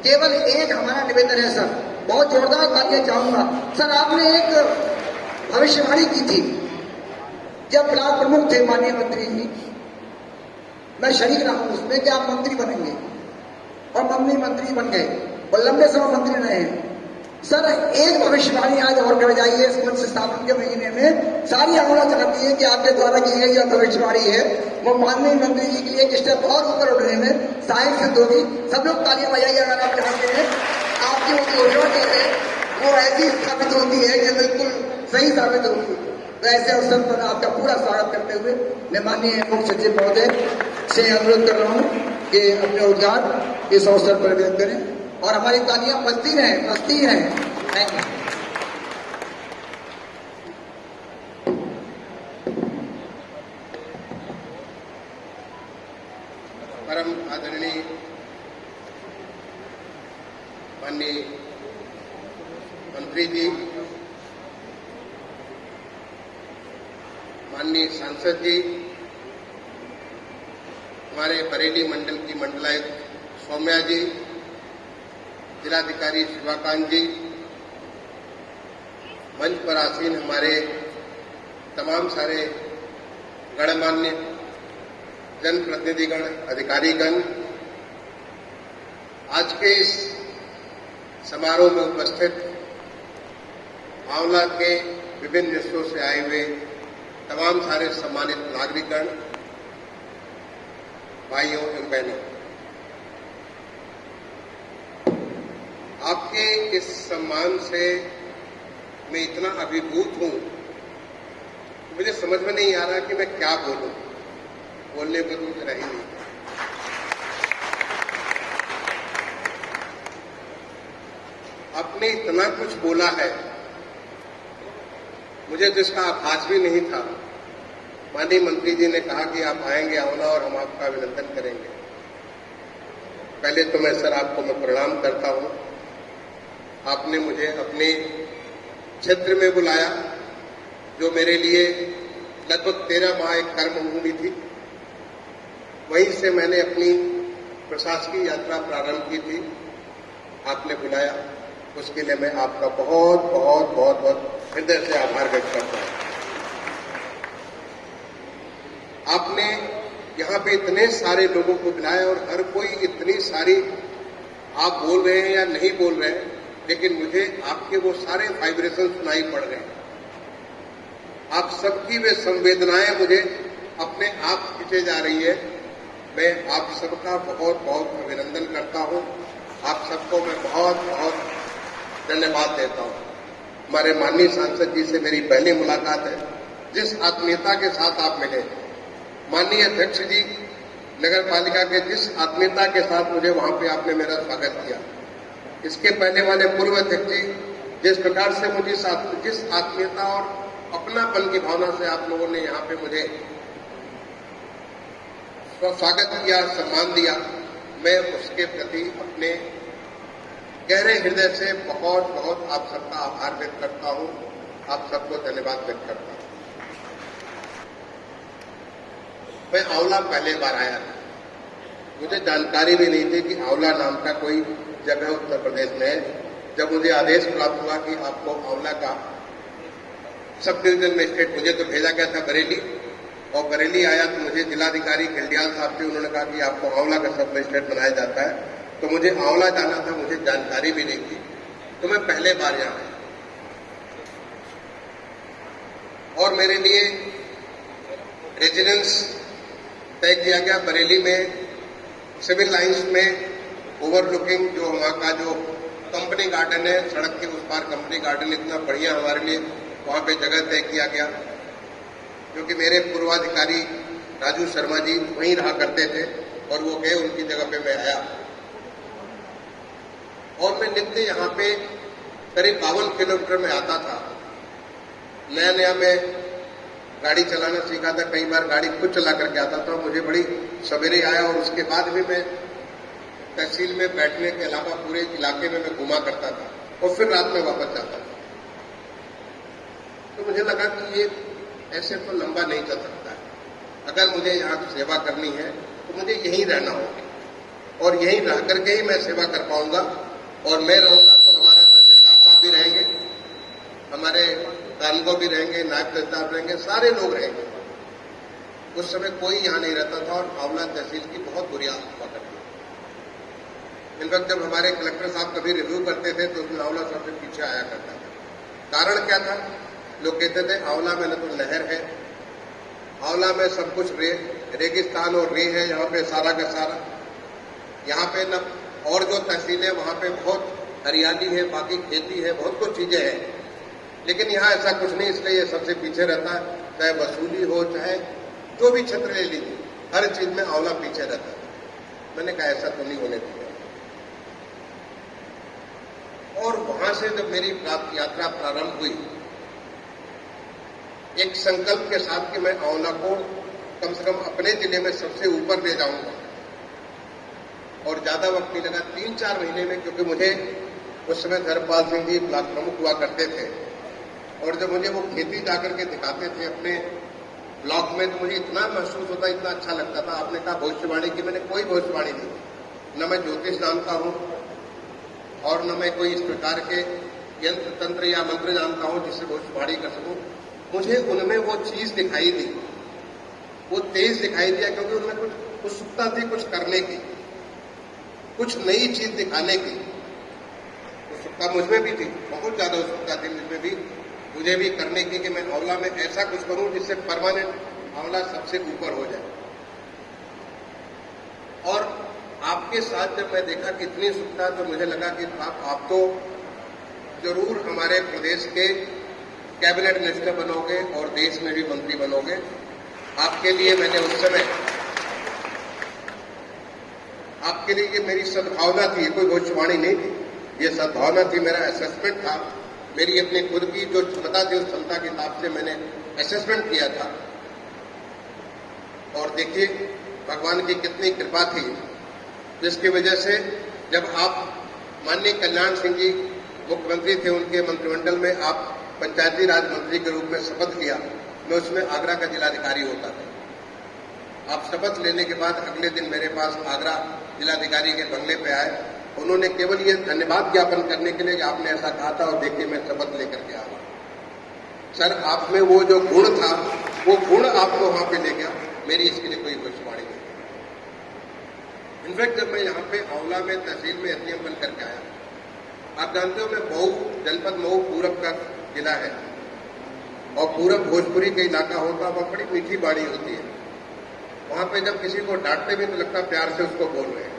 केवल एक हमारा निवेदन है सर, बहुत जोरदार तालियां चाहूंगा सर। आपने एक भविष्यवाणी की थी जब ब्लॉक प्रमुख थे माननीय मंत्री जी, मैं शरीक रहा हूं उसमें कि आप मंत्री बनेंगे, और मंत्री बन गए और लंबे समय मंत्री रहे हैं। सर एक भविष्यवाणी आज और कर जाइए, इस वंश स्थापन के महीने में सारी आंवला चाहती है कि आपके द्वारा की गई जो भविष्यवाणी है वो माननीय मंत्री जी के लिए एक स्टेप और ऊपर उठने में सहायक सिद्ध होगी। सब लोग तालियां बजाइए अगर आप चाहते हैं आपकी वो योजना जो है वो ऐसी स्थापित होती है कि बिल्कुल सही साबित होगी। तो ऐसे अवसर पर आपका पूरा स्वागत करते हुए मैं माननीय मुख्य सचिव महोदय से अनुरोध कर रहा हूँ कि अपने उद्गार इस अवसर पर व्यक्त करें और हमारी तालियां बजती रहें। Thank you. परम आदरणीय माननीय मंत्री जी, माननीय सांसद जी, हमारे बरेली मंडल की मंडलायुक्त सौम्या जी, जिलाधिकारी शिवाकांत जी, मंच पर आसीन हमारे तमाम सारे गणमान्य जनप्रतिनिधिगण, अधिकारीगण, आज के इस समारोह में उपस्थित आंवला के विभिन्न हिस्सों से आए हुए तमाम सारे सम्मानित नागरिकगण, भाइयों एवं बहनों, आपके इस सम्मान से मैं इतना अभिभूत हूं, मुझे समझ में नहीं आ रहा कि मैं क्या बोलूं। बोलने को कुछ रह ही नहीं। आपने इतना कुछ बोला है, मुझे तो इसका आभास भी नहीं था। माननीय मंत्री जी ने कहा कि आप आएंगे आंवला और हम आपका अभिनंदन करेंगे। पहले तो मैं सर आपको मैं प्रणाम करता हूं। आपने मुझे अपने क्षेत्र में बुलाया, जो मेरे लिए लगभग 13 माह एक कर्मभूमि थी। वहीं से मैंने अपनी प्रशासकीय यात्रा प्रारंभ की थी। आपने बुलाया, उसके लिए मैं आपका बहुत बहुत बहुत बहुत हृदय से आभार व्यक्त करता हूं। आपने यहां पे इतने सारे लोगों को बुलाया और हर कोई इतनी सारी, आप बोल रहे हैं या नहीं बोल रहे हैं, लेकिन मुझे आपके वो सारे वाइब्रेशन सुनाई पड़ रहे हैं। आप सबकी वे संवेदनाएं मुझे अपने आप खींचे जा रही है। मैं आप सबका बहुत बहुत अभिनंदन करता हूं। आप सबको मैं बहुत बहुत धन्यवाद देता हूं। हमारे माननीय सांसद जी से मेरी पहली मुलाकात है। जिस आत्मीयता के साथ आप मिले, माननीय अध्यक्ष जी नगर पालिका के जिस आत्मीयता के साथ मुझे वहां पे आपने मेरा स्वागत किया, इसके पहले वाले पूर्व अध्यक्ष जी जिस प्रकार से मुझे जिस आत्मीयता और अपनापन की भावना से आप लोगों ने यहाँ पे मुझे स्वागत किया, सम्मान दिया, मैं उसके प्रति अपने गहरे हृदय से बहुत बहुत आप सबका आभार व्यक्त करता हूं। आप सबको धन्यवाद व्यक्त करता हूं। मैं आंवला पहले बार आया था, मुझे जानकारी भी नहीं थी कि आंवला नाम का कोई जगह उत्तर प्रदेश में है। जब मुझे आदेश प्राप्त हुआ कि आपको आंवला का सब डिवीजन मजिस्ट्रेट, मुझे तो भेजा गया था बरेली, और बरेली आया तो मुझे जिलाधिकारी खिलडियाल साहब से उन्होंने कहा कि आपको आंवला का सब मजिस्ट्रेट बनाया जाता है। तो मुझे आंवला जाना था, मुझे जानकारी भी नहीं थी, तो मैं पहले बार यहाँ आया। और मेरे लिए रेजिडेंस तय किया गया बरेली में, सिविल लाइंस में, ओवरलुकिंग जो वहाँ का जो कंपनी गार्डन है, सड़क के उस पार कंपनी गार्डन इतना बढ़िया हमारे लिए, वहाँ पे जगह तय किया गया। क्योंकि मेरे पूर्वाधिकारी राजू शर्मा जी वहीं रहा करते थे और वो गए, उनकी जगह पे मैं आया। और मैं नित्य यहाँ पे करीब 52 किलोमीटर में आता था। नया नया मैं गाड़ी चलाना सीखा था, कई बार गाड़ी खुद चला करके आता था। मुझे बड़ी सवेरे आया और उसके बाद भी मैं तहसील में बैठने के अलावा पूरे इलाके में मैं घुमा करता था और फिर रात में वापस जाता था। तो मुझे लगा कि ये ऐसे तो लंबा नहीं चल सकता है। अगर मुझे यहाँ सेवा करनी है तो मुझे यहीं रहना होगा। और यहीं रह करके ही मैं सेवा कर पाऊंगा। और मैं रहूंगा तो हमारे तहसीलदार साहब भी रहेंगे, हमारे कार्मिकों भी रहेंगे, नायब तहसीलदार रहेंगे, सारे लोग रहेंगे। उस समय कोई यहां नहीं रहता था और आंवला तहसील की बहुत बुरी हालत हुआ करती थी। इनफैक्ट जब हमारे कलेक्टर साहब कभी रिव्यू करते थे तो उसमें आंवला सबसे पीछे आया करता था। कारण क्या था? लोग कहते थे आंवला में न तो नहर है, आंवला में सब कुछ रेगिस्तान और रे है, यहाँ पे सारा का सारा, यहाँ पे न और जो तहसील है वहां पे बहुत हरियाली है, बाकी खेती है, बहुत कुछ चीजें हैं। लेकिन यहाँ ऐसा कुछ नहीं, इसलिए ये सबसे पीछे रहता है। चाहे वसूली हो, चाहे जो भी क्षेत्र ले लीजिए, हर चीज में आंवला पीछे रहता है। मैंने कहा ऐसा तो नहीं होने दिया। और वहां से जब मेरी यात्रा प्रारंभ हुई, एक संकल्प के साथ कि मैं आंवला को कम से कम अपने जिले में सबसे ऊपर ले जाऊंगा। और ज्यादा वक्त नहीं लगा, 3-4 महीने में, क्योंकि मुझे उस समय धर्मपाल सिंह जी ब्लॉक प्रमुख हुआ करते थे और जब मुझे वो खेती जाकर के दिखाते थे अपने ब्लॉक में, तो मुझे इतना महसूस होता, इतना अच्छा लगता था। आपने कहा भविष्यवाणी की, मैंने कोई भविष्यवाणी नहीं, न मैं ज्योतिष जानता हूं और न मैं कोई इस प्रकार के यंत्र तंत्र या मंत्र जानता हूं जिससे भविष्यवाणी कर सकूं। मुझे उनमें वो चीज दिखाई दी, वो तेज दिखाई दिया, क्योंकि उनमें कुछ उत्सुकता थी कुछ करने की, कुछ नई चीज दिखाने की। उत्सुकता मुझमें भी थी, बहुत ज्यादा उत्सुकता थी मुझमें भी, मुझे भी करने की कि मैं आंवला में ऐसा कुछ करूं जिससे परमानेंट आंवला सबसे ऊपर हो जाए। और आपके साथ जब मैं देखा कि इतनी उत्सुकता, तो मुझे लगा कि आप तो जरूर हमारे प्रदेश के कैबिनेट मिनिस्टर बनोगे और देश में भी मंत्री बनोगे। आपके लिए मैंने उस समय, आपके लिए ये मेरी सद्भावना थी, कोई भविष्यवाणी नहीं थी, ये सद्भावना थी, मेरा असेसमेंट था, मेरी अपनी खुद की जो क्षमता थी उस क्षमता के हिसाब से मैंने असेसमेंट किया था। और देखिए भगवान की कितनी कृपा थी, जिसकी वजह से जब आप माननीय कल्याण सिंह जी मुख्यमंत्री थे, उनके मंत्रिमंडल में आप पंचायती राज मंत्री के रूप में शपथ लिया। मैं उसमें आगरा का जिलाधिकारी होता था। आप शपथ लेने के बाद अगले दिन मेरे पास आगरा जिलाधिकारी के बंगले पे आए। उन्होंने केवल ये धन्यवाद ज्ञापन करने के लिए कि आपने ऐसा कहा था और देखिए मैं शपथ लेकर के आया। सर, आप में वो जो गुण था, वो गुण आपको वहां पे ले गया, मेरी इसके लिए कोई भविष्यवाणी नहीं। इनफैक्ट जब मैं यहाँ पे आंवला में तहसील में एसडीएम बन करके आया, आप जानते हो मैं मऊ, जनपद मऊ पूरब का जिला है और पूरब भोजपुरी का इलाका होता है, वहां बड़ी मीठी बाड़ी होती है। वहां पे जब किसी को डांटते भी तो लगता प्यार से उसको बोल रहे हैं।